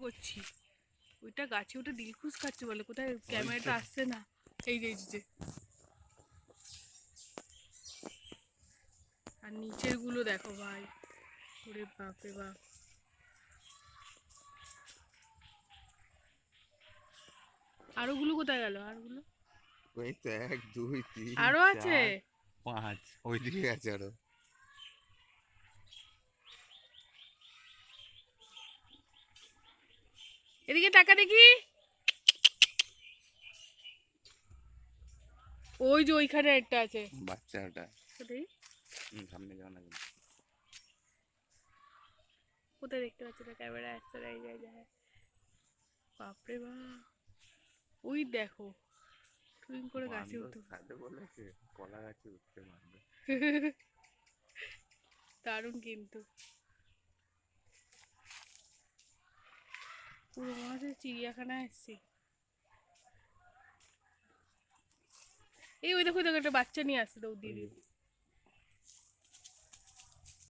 করছি। ওইটা গাছে ওটা দিলখুশ খাচ্ছে বলে, কোথায় ক্যামেরাটা আসছে না। এই যে আর নিচের গুলো দেখো ভাই, ওরে বাপরে বাপ। আরো গুলো কোথায় গেল? আর গুলো ওই তো 1 2 3 আরো আছে। 4 5 ওইদিকে আছে আরো। এদিকে টাকা দেখি। ওই যে ওইখানে একটা আছে। বাচ্চাটা কোথায়? সামনে যাও না কিন্তু। কোথায় দেখতে পাচ্ছি না, ক্যামেরা আসছে না। এই যে বাপরে বাপ, ওই দেখো টুইং করে গাছে বান্দর উঠো। ছাদে বলেছে কলা গাছে উঠতে পারবে। দারুণ কিন্তু, পুরো মনে হচ্ছে চিড়িয়াখানায় এসছি। এই ওই দেখো, ওই দেখো একটা বাচ্চা নিয়ে আসছে দৌড় দিয়ে দিয়ে।